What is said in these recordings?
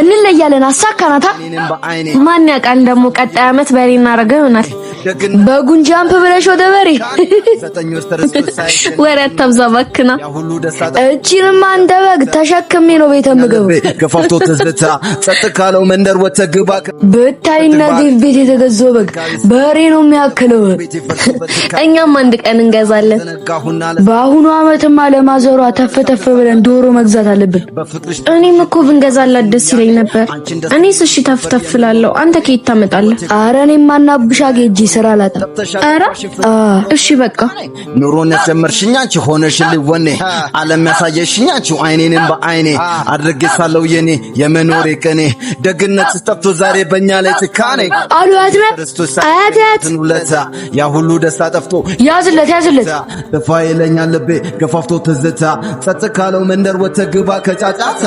እንለያለን አሳካናታ ማን ያውቃል ደግሞ ቀጣይ አመት በሬ እናረገው ይሆናል በጉን ጃምፕ ብለሽ ወደ በሬ ወራት ተብዛባክና እቺንማ እንደ በግ ተሸክሜ ነው ቤተ ምግብ ገፋፍቶ ተዝታ ጸጥካለው መንደር ወተግባ በታይና ቤት የተገዘው በግ በሬ ነው የሚያክለው እኛም አንድ ቀን እንገዛለን በአሁኑ አመትማ ለማዘሯ ተፈተፈ ብለን ዶሮ መግዛት አለብን እኔም እኮ ብንገዛላት ደስ ይለኝ ነበር እኔስ እሺ ተፍተፍላለሁ አንተ ከየት ታመጣለህ አረ እኔማ እናብሻ ጌጂ ስራ ላጣ አረ እሺ በቃ ኑሮን ያሰመርሽኝ አንቺ ሆነሽልኝ ወኔ ዓለም ያሳየሽኝ አንቺ አይኔንም በአይኔ አድርጌሻለሁ የኔ የመኖሬ ቀኔ ደግነት ተጠፍቶ ዛሬ በእኛ ላይ ትካኔ አሉ አያት ውለታ ያ ሁሉ ደስታ ጠፍቶ ያዝለት ተፋይለኛ ልቤ ገፋፍቶ ትዝታ ጸጥ ካለው መንደር ወተግባ ከጫጫታ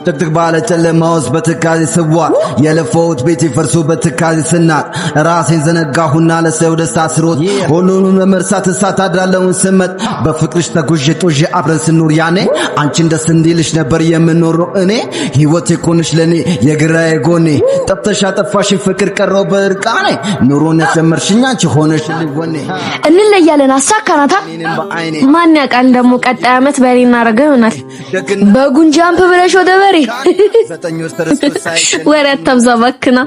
ጥቅጥቅ ባለ ጨለማ ውስጥ በትካዜ ስዋ የለፈውት ቤት ይፈርሱ በትካዜ ስናት ራሴን ዘነጋሁና ለሰው ደስታ ስሮት ሁሉንም ለመርሳት እሳት አድራለውን ስመት በፍቅርሽ ተጉዤ ጦዤ አብረን ስኖር ያኔ አንቺን ደስ እንዲልሽ ነበር የምኖረው እኔ ህይወቴ ኮንሽ ለኔ የግራዬ ጎኔ ጠፍተሽ አጠፋሽ ፍቅር ቀረው በርቃኔ ኑሮን ያሰመርሽኝ አንቺ ሆነሽልኝ ወኔ እንለያለን አሳካናታ ማን ያውቃል ደግሞ ቀጣይ አመት በሬ እናረገው ይሆናል በጉን ጃምፕ ብለሽ ወደ ወራት ተብዛባክና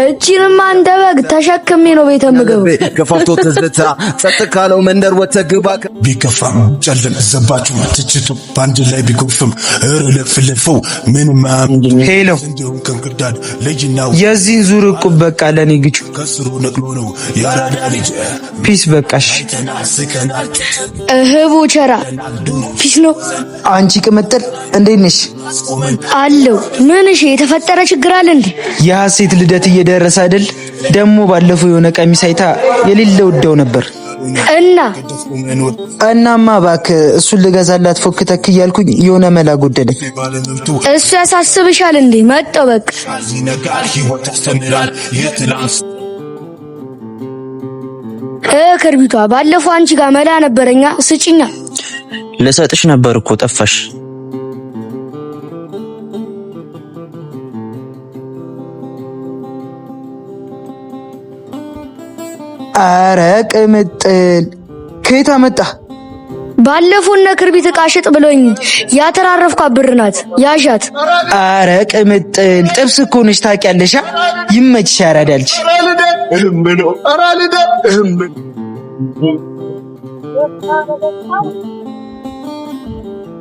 እቺንማ እንደ በግ ተሸክሜ ነው ቤተ ምግብ ገፋፍቶ ተዝታ ጸጥ ካለው መንደር ወተግባ ቢከፋም ጨልም ዘባችሁ ትችቱ ባንድ ላይ ቢጎፍም እርለፍልፈው ምንም ሄሎ እንደው ከንክዳድ ለጅናው የዚህን ዙር ዕቁብ በቃ ለኔ ግጩ ከስሩ ነቅሎ ነው ያራዳ ልጅ ፒስ በቃሽ ቦቸራ ፒስ ነው አንቺ ቅምጥል እንዴት ነሽ አለው ምንሽ የተፈጠረ ችግር አለ እንዴ የሐሴት ልደት እየደረሰ አይደል ደሞ ባለፈው የሆነ ቀሚስ አይታ የሌለው ወደው ነበር እናማ ባክ እሱን ልገዛላት ፎክተክ እያልኩኝ የሆነ መላ ጎደለኝ እሱ ያሳስብሻል እንዴ መጣው በቃ ከርቢቷ ባለፈው አንቺ ጋር መላ ነበረኛ ስጪኛ ለሰጥሽ ነበር እኮ ጠፋሽ አረ ቅምጥል ከየት አመጣ ባለፈው ነክርቢት ቃሽጥ ብሎኝ ያተራረፍኩ አብርናት ያሻት አረ ቅምጥል ጥብስ እኮ ነሽ ታውቂያለሽ ይመችሽ ያራዳልሽ ብሎ አራልደ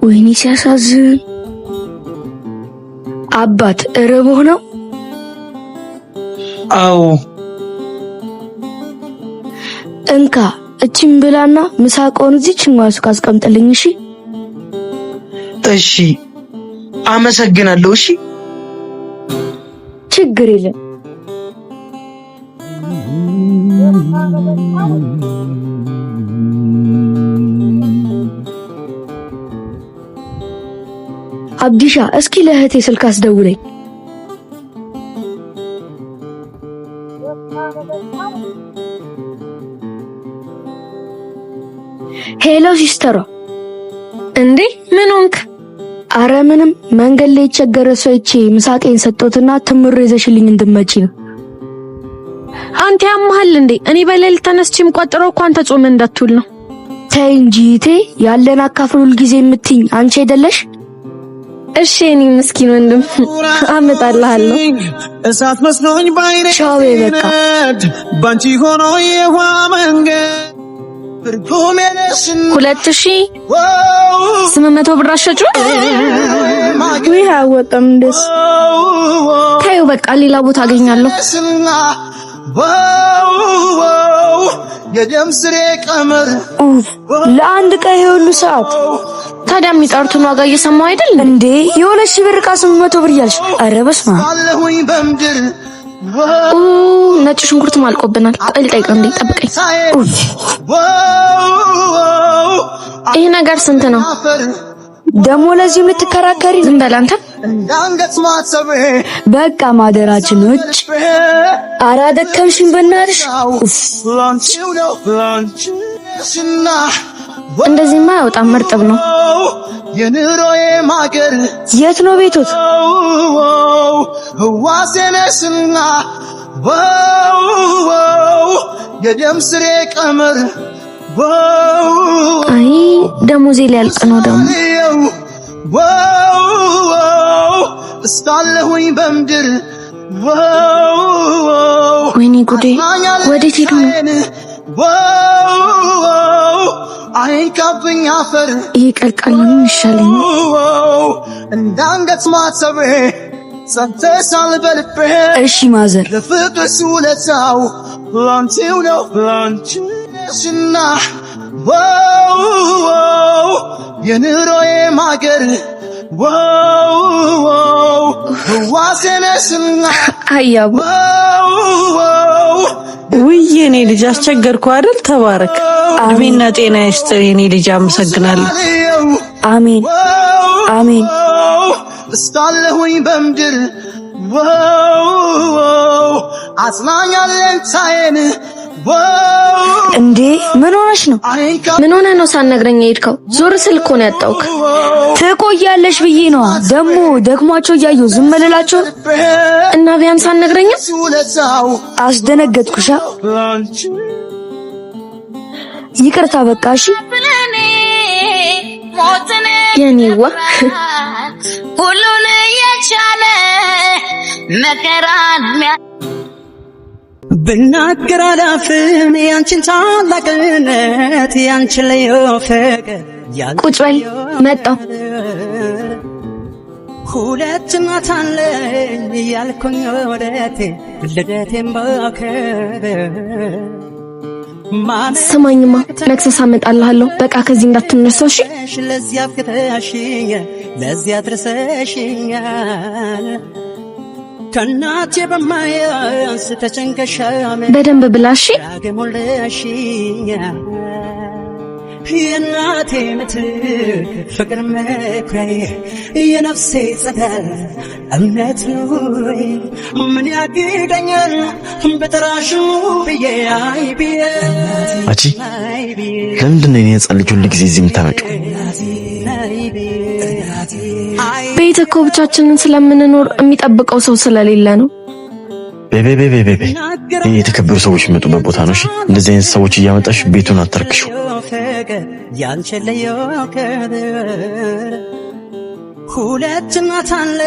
ወይኔ ሲያሳዝን አባት እረቦህ ነው አው እንካ እቺን ብላና ምሳቆን እዚች ማሱ ካስቀምጥልኝ እሺ አመሰግናለሁ እሺ ችግር የለም አብዲሻ እስኪ ለእህቴ ስልክ አስደውለኝ ሄሎ ሲስተር እንዴ ምን ሆንክ አረ ምንም መንገድ ላይ ቸገረ ሰው እቺ ምሳቄን ሰጥቶትና ትምር ይዘሽልኝ እንድመጪ ነው አንተ ያማሃል እንዴ እኔ በሌሊት ተነስቼም ቆጥረው እንኳን ተጾም እንዳትውል ነው ተይ እንጂ እቴ ያለን አካፍሉል ጊዜ የምትኝ አንቺ አይደለሽ እሺ እኔ ምስኪን ወንድም አመጣልሃለሁ እሳት መስሎኝ ባይኔ ቻው በቃ ባንቺ ሆኖ የዋ መንገድ 2800 ብር አሸጩ ወይ አወጣም ደስ ታዩ በቃ ሌላ ቦታ አገኛለሁ የደም ስሬ ቀመር ለአንድ ቀን ሁሉ ሰዓት ታዲያ የሚጠርቱን ዋጋ እየሰማው አይደል እንዴ የሆነሽ ብር ቃ 800 ብር ያልሽ አረ በስማ አለሁኝ በምድር ነጭ ሽንኩርት ማልቆብናል ጠይቀኝ እንዴ ጠብቀኝ ይሄ ነገር ስንት ነው ደሞ ለዚህ ልትከራከሪ ዝም በል አንተ እንዳንገት ማሰብ በቃ ማደራችን ውጭ አራደከምሽን በእናትሽ እንደዚህማ ያወጣ መርጠብ ነው የኑሮዬ ማገር የት ነው ቤቶት? ህዋሴነስና የደም ስሬ ቀመር አይ ደሞዜ ሊያልቅ ነው ደግሞ እስካለሁኝ በምድር ወይኔ ጉዴ ወዴት ሄዱ ነው? አይንካብኝ አፈር ይሄ ቀልቃል ነው ይሻለኝ እንዳንገት ማተቤ ሰንተሳል በልቤ እሺ ማዘር ለፍቅር ውለታው ላንቺው ነው ላንቺና የኑሮዬ ማገር ህዋሴነስና አያቡ ውይ የኔ ልጅ አስቸገርኩ አይደል? ተባረክ። እድሜና ጤና ይስጥ የኔ ልጅ። አመሰግናለሁ። አሜን አሜን። እስካለሁኝ በምድር አጽናኛለን ታየን እንዴ ምን ሆነሽ ነው? ምን ሆነ ነው ሳትነግረኝ ሄድከው? ዞር ስል እኮ ነው ያጣውክ። ትቆያለሽ ብዬ ነው ደግሞ ደግሟቸው እያየሁ ዝም ልላቸው እና ቢያንስ ሳትነግረኝ አስደነገጥኩሻ። ይቅርታ በቃ እሺ የኔዋ ሁሉን የቻለ መከራን ብናገር አላፍም ያንቺን ታላቅነት ያንቺን ልዩ ፍቅር ቁጭ በል መጣሁ። ሁለት እናት አለኝ ያልኩኝ ወደቴ ልደቴን ባከብር ስማኝማ መክሰስ አመጣልሃለሁ። በቃ ከዚህ እንዳትነሳው እሺ። ለዚያ ፍቅርሽኛል ለዚያ ድረሰሽኛል ከናቴ በማያንስ ተጨንቀሻም በደንብ ብላሽ ያገሞለሽኛል የናቴ ምትክ ፍቅር መኩሪያዬ የነፍሴ ጸዳል እምነት ኑሮዬ ምን ያግደኛል በጠራሽ ብዬ አይ ብዬ አቺ ለምንድን ነው የኔ ሕፃን ልጅ ሁሉ ጊዜ እዚህ የምታመጪው? ቤት እኮ ብቻችንን ስለምንኖር የሚጠብቀው ሰው ስለሌለ ነው። ቤቤ የተከበሩ ሰዎች የሚመጡበት ቦታ ነው። እሺ እንደዚህ አይነት ሰዎች እያመጣሽ ቤቱን አታርክሽው። ሁለት እናት አለ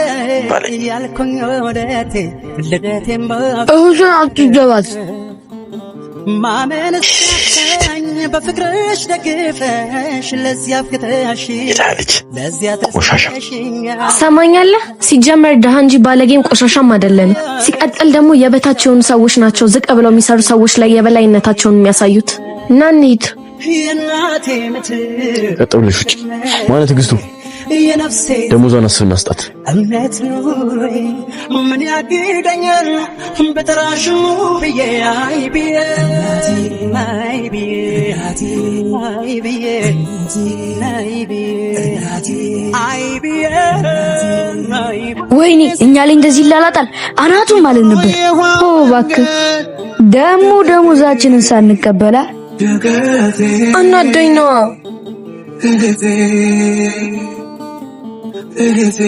ያልኩኝ ወደቴ ልደቴን አትጀባት ማመን እስከኝ በፍቅርሽ ደግፈሽ ለዚያ ፍቅርሽ ለዚያ ተሽኛ ሰማኛለህ። ሲጀመር ደሃ እንጂ ባለጌም ቆሻሻም አይደለም። ሲቀጥል ደግሞ የበታች የሆኑ ሰዎች ናቸው ዝቅ ብለው የሚሰሩ ሰዎች ላይ የበላይነታቸውን የሚያሳዩት። እና እንሂድ። የናቴ ምትክ ቀጥብልሽ ውጪ ማለት ግስቱ ደሞዟን አስር መስጣት እምነት ኑሮዬ ምን ያግደኛል በጠራሽ ብዬ አይ ብዬ አይ ብዬ አይ ብዬ አይ ብዬ ወይኔ እኛ ላይ እንደዚህ ይላላጣል አናቱን ማለት ነበር። ኦ እባክህ ደሞ ደሞዛችንን ሳንቀበላ አናደኝ ነው። እህቴ